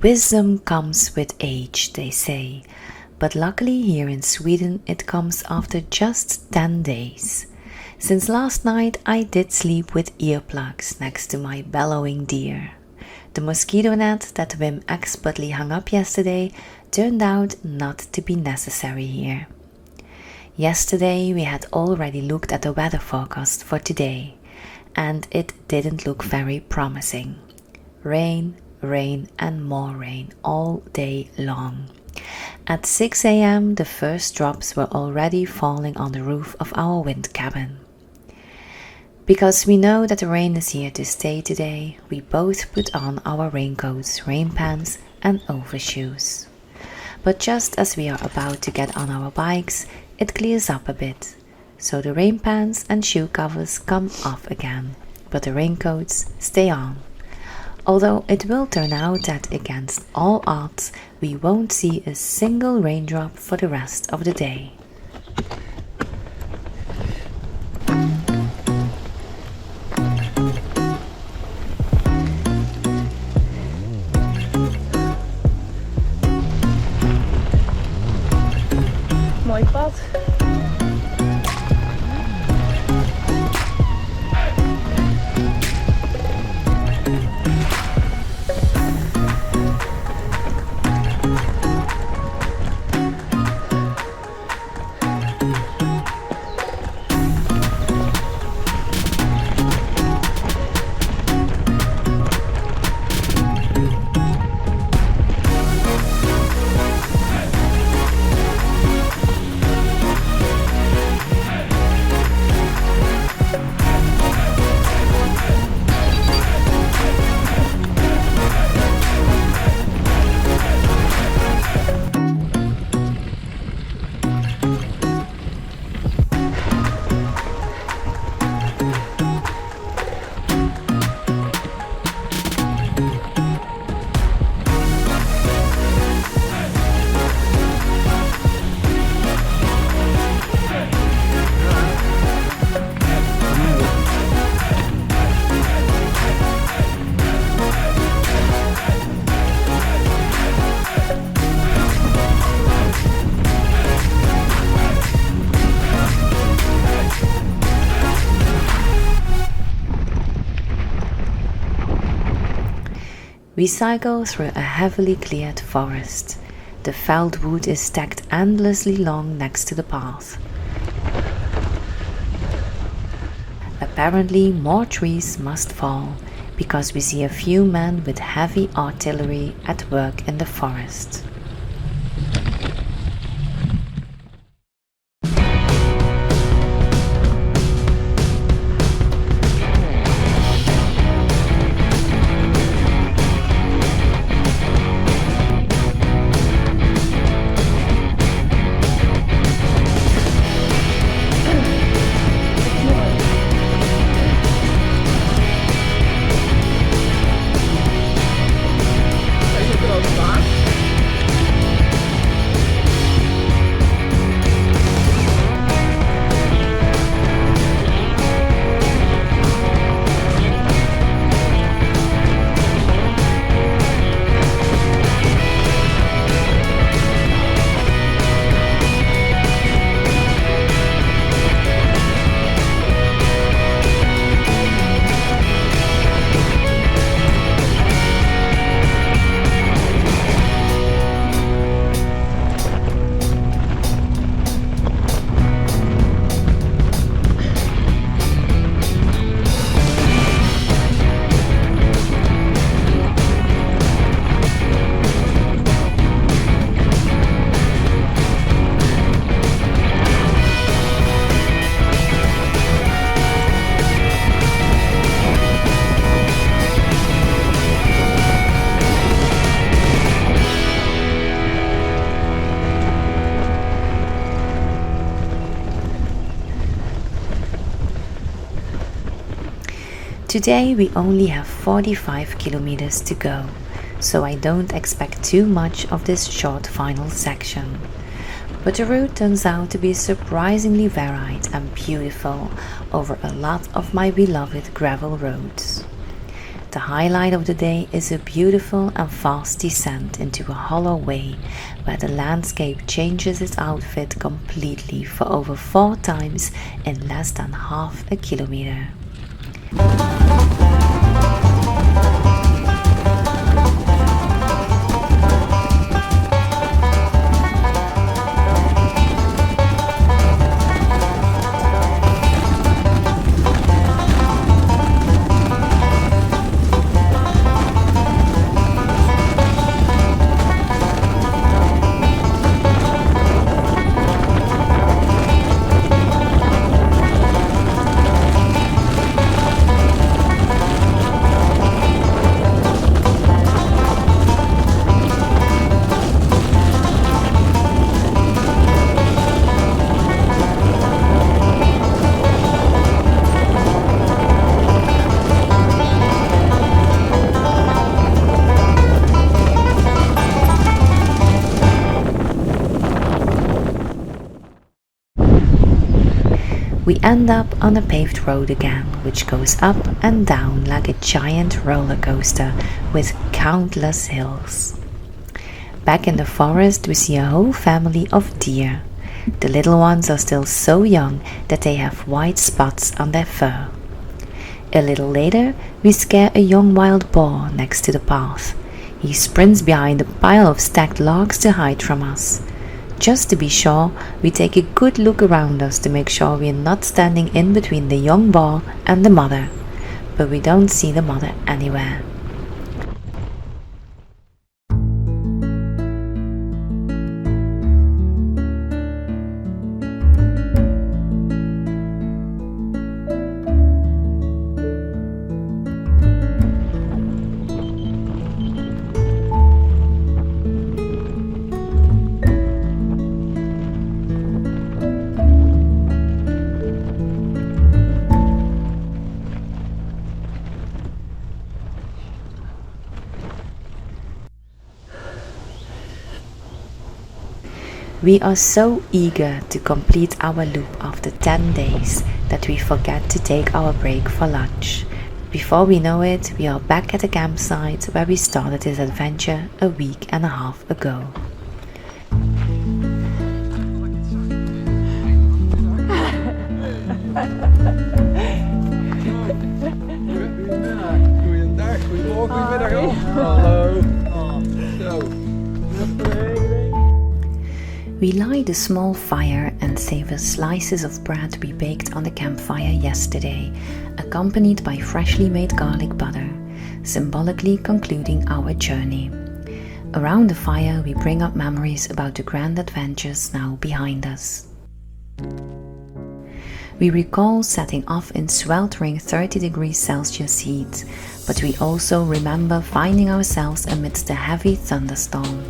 Wisdom comes with age, they say, but luckily here in Sweden it comes after just 10 days. Since last night I did sleep with earplugs next to my bellowing deer. The mosquito net that Wim expertly hung up yesterday turned out not to be necessary here. Yesterday we had already looked at the weather forecast for today, and it didn't look very promising. Rain, rain and more rain all day long. At 6 a.m. the first drops were already falling on the roof of our wind cabin. Because we know that the rain is here to stay today, we both put on our raincoats, rain pants and overshoes. But just as we are about to get on our bikes, it clears up a bit. So the rain pants and shoe covers come off again, but the raincoats stay on. Although it will turn out that against all odds, we won't see a single raindrop for the rest of the day. Mooi pad. We cycle through a heavily cleared forest. The felled wood is stacked endlessly long next to the path. Apparently more trees must fall, because we see a few men with heavy artillery at work in the forest. Today we only have 45 kilometers to go, so I don't expect too much of this short final section. But the route turns out to be surprisingly varied and beautiful over a lot of my beloved gravel roads. The highlight of the day is a beautiful and fast descent into a hollow way where the landscape changes its outfit completely for over 4 times in less than half a kilometer. We end up on a paved road again, which goes up and down like a giant roller coaster with countless hills. Back in the forest we see a whole family of deer. The little ones are still so young that they have white spots on their fur. A little later we scare a young wild boar next to the path. He sprints behind a pile of stacked logs to hide from us. Just to be sure, we take a good look around us to make sure we are not standing in between the young boar and the mother, but we don't see the mother anywhere. We are so eager to complete our loop after 10 days that we forget to take our break for lunch. Before we know it, we are back at the campsite where we started this adventure a week and a half ago. We light a small fire and savor slices of bread we baked on the campfire yesterday, accompanied by freshly made garlic butter, symbolically concluding our journey. Around the fire we bring up memories about the grand adventures now behind us. We recall setting off in sweltering 30 degrees Celsius heat, but we also remember finding ourselves amidst a heavy thunderstorm.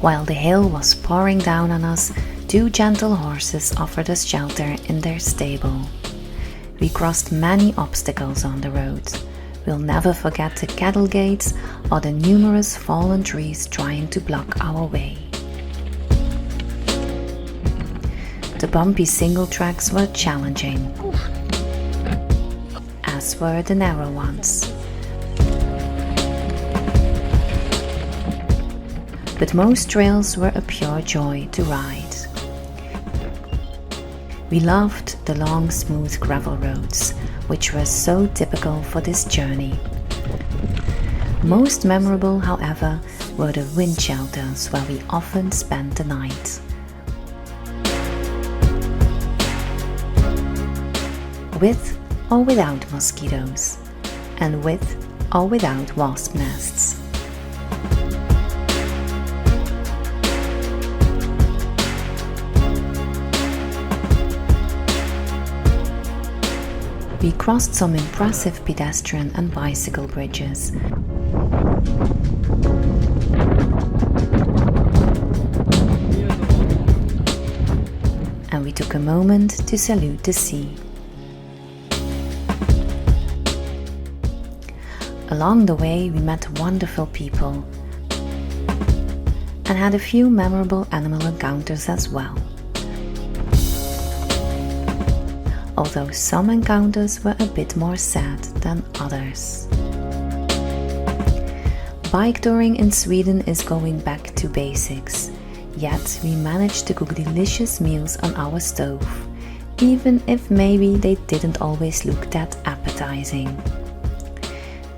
While the hail was pouring down on us, 2 gentle horses offered us shelter in their stable. We crossed many obstacles on the road. We'll never forget the cattle gates or the numerous fallen trees trying to block our way. The bumpy single tracks were challenging, as were the narrow ones. But most trails were a pure joy to ride. We loved the long, smooth gravel roads, which were so typical for this journey. Most memorable, however, were the wind shelters where we often spent the night. With or without mosquitoes, and with or without wasp nests. We crossed some impressive pedestrian and bicycle bridges. And we took a moment to salute the sea. Along the way we met wonderful people and had a few memorable animal encounters as well. Although some encounters were a bit more sad than others. Bike touring in Sweden is going back to basics, yet we managed to cook delicious meals on our stove, even if maybe they didn't always look that appetizing.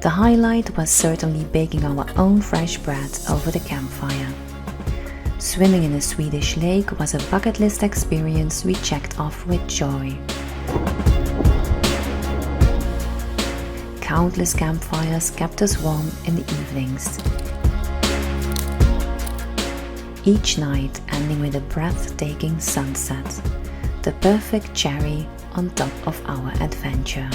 The highlight was certainly baking our own fresh bread over the campfire. Swimming in a Swedish lake was a bucket list experience we checked off with joy. Countless campfires kept us warm in the evenings, each night ending with a breathtaking sunset, the perfect cherry on top of our adventure.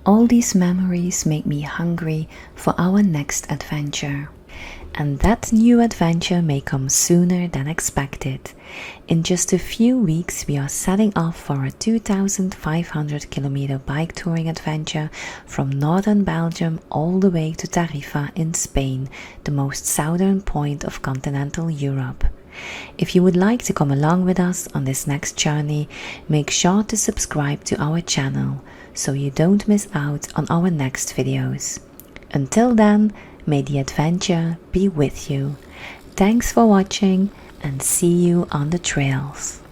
All these memories make me hungry for our next adventure. And that new adventure may come sooner than expected. In just a few weeks we are setting off for a 2,500-kilometer bike touring adventure from northern Belgium all the way to Tarifa in Spain, the most southern point of continental Europe. If you would like to come along with us on this next journey, make sure to subscribe to our channel so you don't miss out on our next videos. Until then, may the adventure be with you. Thanks for watching and see you on the trails.